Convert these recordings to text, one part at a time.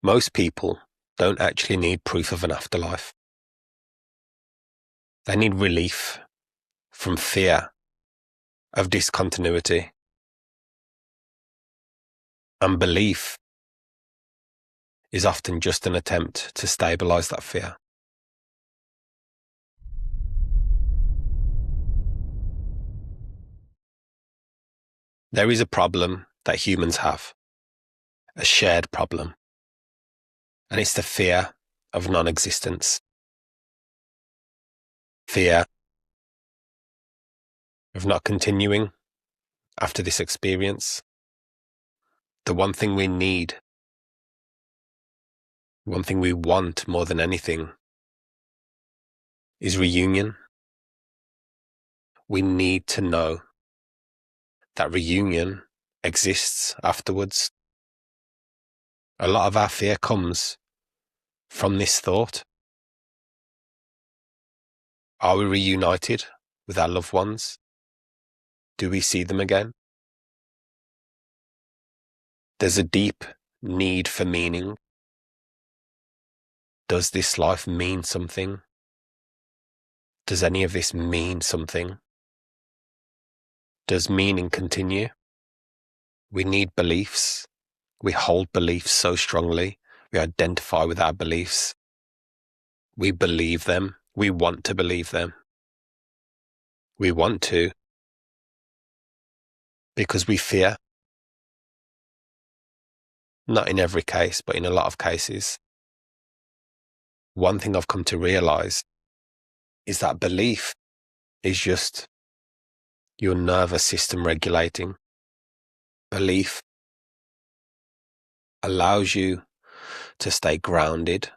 Most people don't actually need proof of an afterlife. They need relief from fear of discontinuity. And belief is often just an attempt to stabilise that fear. There is a problem that humans have, a shared problem, and it's the fear of non-existence. Fear of not continuing after this experience. The one thing we need, one thing we want more than anything, is reunion. We need to know that reunion exists afterwards. A lot of our fear comes from this thought. Are we reunited with our loved ones? Do we see them again? There's a deep need for meaning. Does this life mean something? Does any of this mean something? Does meaning continue? We need beliefs. We hold beliefs so strongly. We identify with our beliefs. We believe them. We want to believe them. We want to because we fear. Not in every case, but in a lot of cases. One thing I've come to realize is that belief is just your nervous system regulating. Belief allows you to stay grounded,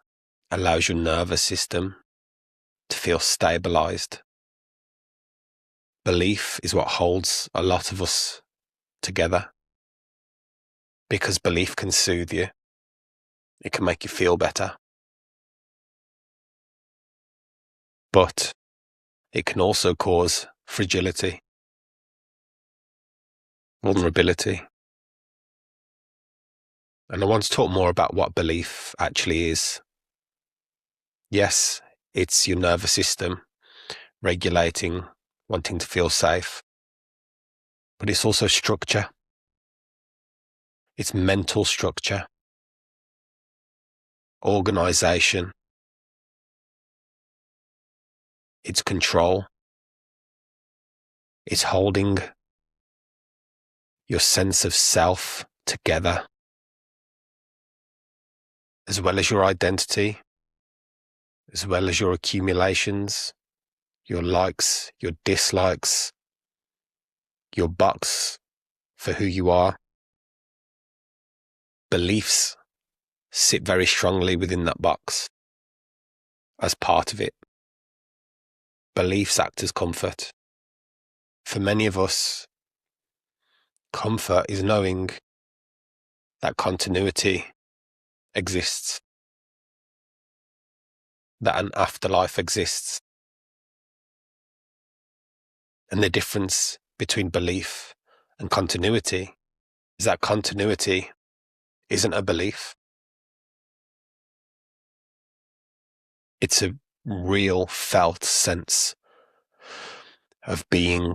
allows your nervous system to feel stabilized. Belief is what holds a lot of us together, because belief can soothe you. It can make you feel better. But it can also cause fragility, vulnerability. And I want to talk more about what belief actually is. Yes, it's your nervous system regulating, wanting to feel safe. But it's also structure. It's mental structure, organization. It's control. It's holding your sense of self together, as well as your identity, as well as your accumulations, your likes, your dislikes, your box for who you are. Beliefs sit very strongly within that box as part of it. Beliefs act as comfort. For many of us, comfort is knowing that continuity exists, that an afterlife exists. And the difference between belief and continuity is that continuity isn't a belief. It's a real felt sense of being,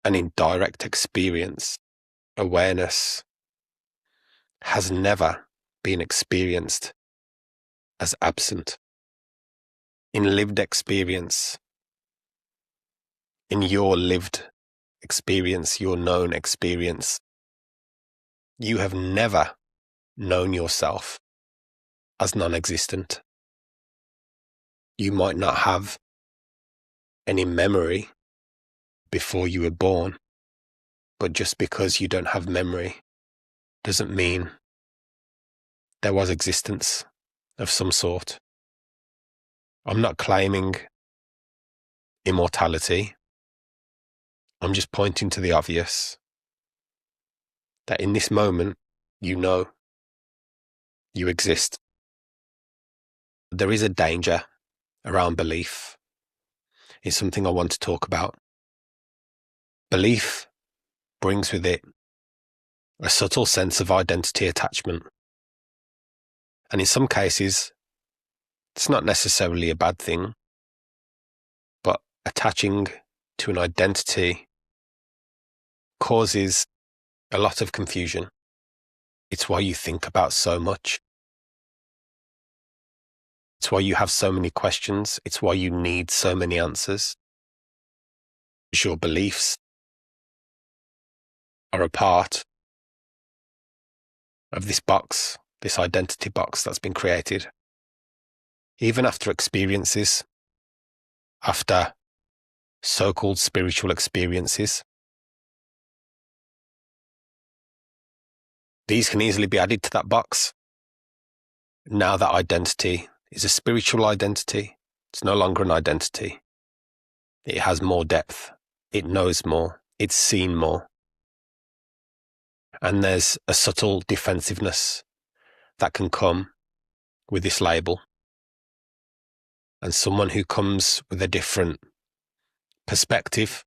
an indirect experience. Awareness has never been experienced as absent. In lived experience, in your lived experience, your known experience, you have never known yourself as non-existent. You might not have any memory before you were born, but just because you don't have memory doesn't mean there was existence of some sort. I'm not claiming immortality. I'm just pointing to the obvious, that in this moment, you know, you exist. There is a danger around belief. It's something I want to talk about. Belief brings with it a subtle sense of identity attachment. And in some cases, it's not necessarily a bad thing, but attaching to an identity causes a lot of confusion. It's why you think about so much. It's why you have so many questions. It's why you need so many answers. Your beliefs are a part of this box, this identity box that's been created. Even after experiences, after so-called spiritual experiences, these can easily be added to that box. Now that identity is a spiritual identity. It's no longer an identity. It has more depth. It knows more. It's seen more. And there's a subtle defensiveness that can come with this label. And someone who comes with a different perspective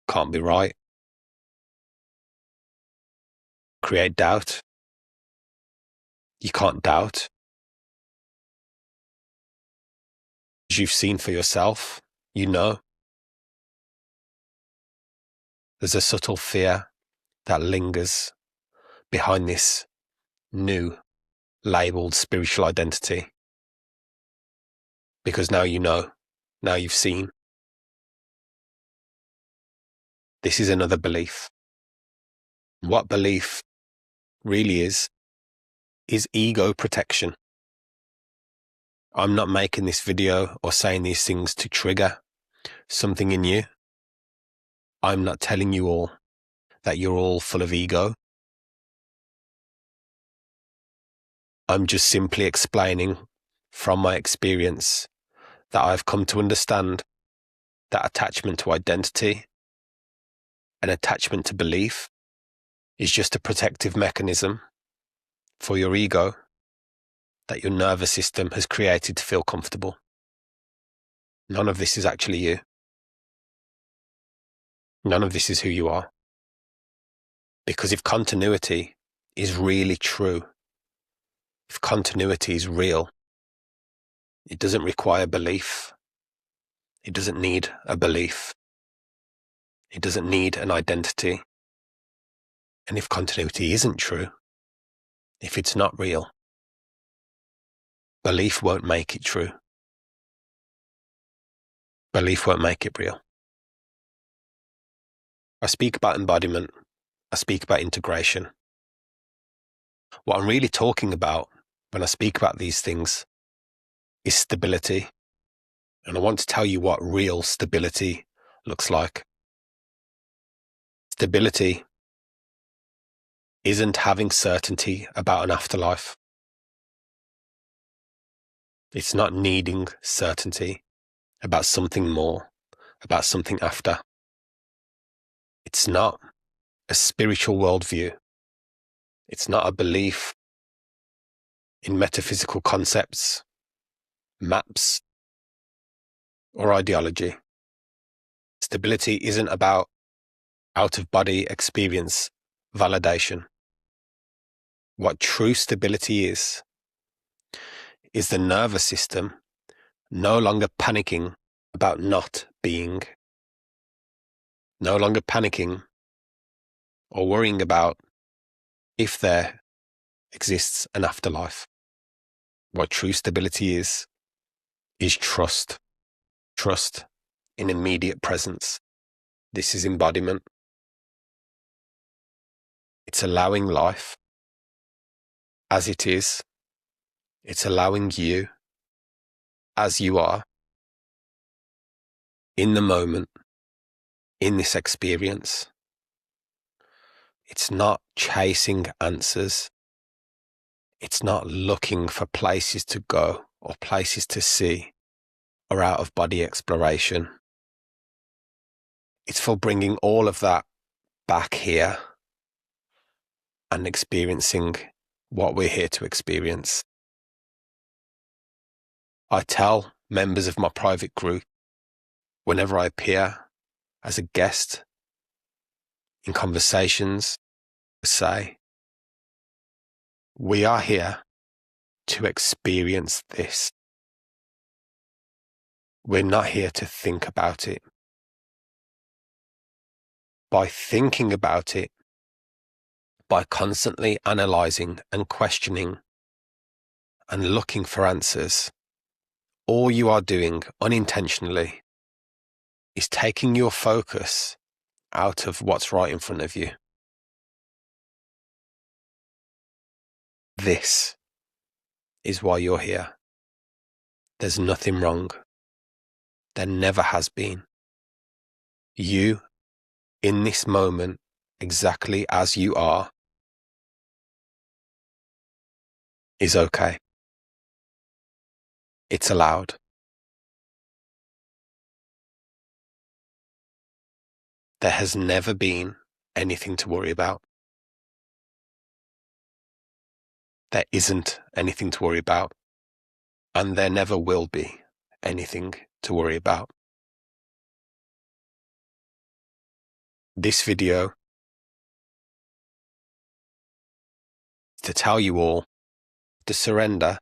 can't be right. Create doubt. You can't doubt. As you've seen for yourself, you know. There's a subtle fear that lingers behind this new labeled spiritual identity. Because now you know, now you've seen. This is another belief. What belief really is ego protection. I'm not making this video or saying these things to trigger something in you. I'm not telling you all that you're all full of ego. I'm just simply explaining from my experience that I've come to understand that attachment to identity and attachment to belief is just a protective mechanism for your ego that your nervous system has created to feel comfortable. None of this is actually you. None of this is who you are. Because if continuity is really true, if continuity is real, it doesn't require belief. It doesn't need a belief. It doesn't need an identity. And if continuity isn't true, if it's not real, belief won't make it true. Belief won't make it real. I speak about embodiment. I speak about integration. What I'm really talking about when I speak about these things is stability. And I want to tell you what real stability looks like. Stability isn't having certainty about an afterlife. It's not needing certainty about something more, about something after. It's not a spiritual worldview. It's not a belief in metaphysical concepts, maps, or ideology. Stability isn't about out-of-body experience validation. What true stability is the nervous system no longer panicking about not being, no longer panicking or worrying about if there exists an afterlife. What true stability is trust. Trust in immediate presence. This is embodiment. It's allowing life as it is. It's allowing you as you are in the moment, in this experience. It's not chasing answers. It's not looking for places to go or places to see or out-of-body exploration. It's for bringing all of that back here and experiencing what we're here to experience. I tell members of my private group, whenever I appear as a guest in conversations, I say, we are here to experience this. We're not here to think about it. By thinking about it, by constantly analysing and questioning and looking for answers, all you are doing unintentionally is taking your focus out of what's right in front of you. This is why you're here. There's nothing wrong. There never has been. You, in this moment, exactly as you are, is okay. It's allowed. There has never been anything to worry about. There isn't anything to worry about, and there never will be anything to worry about. This video is to tell you all to surrender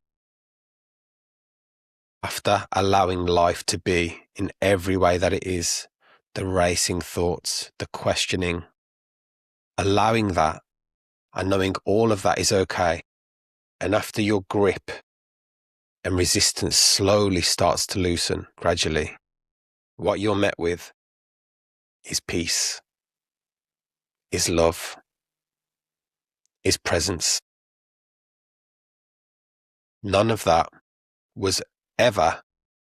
after allowing life to be in every way that it is, the racing thoughts, the questioning, allowing that and knowing all of that is okay. And after your grip and resistance slowly starts to loosen gradually, what you're met with is peace, is love, is presence. None of that was ever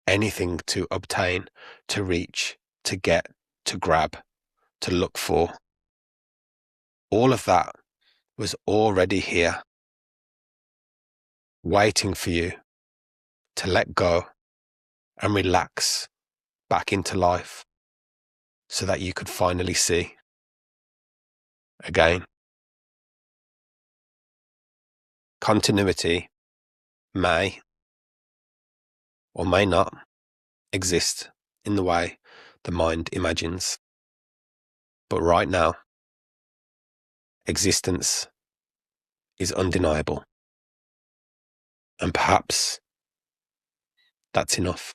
anything to obtain, to reach, to get, to grab, to look for. All of that was already here, waiting for you to let go and relax back into life so that you could finally see again. Continuity may or may not exist in the way the mind imagines. But right now, existence is undeniable. And perhaps that's enough.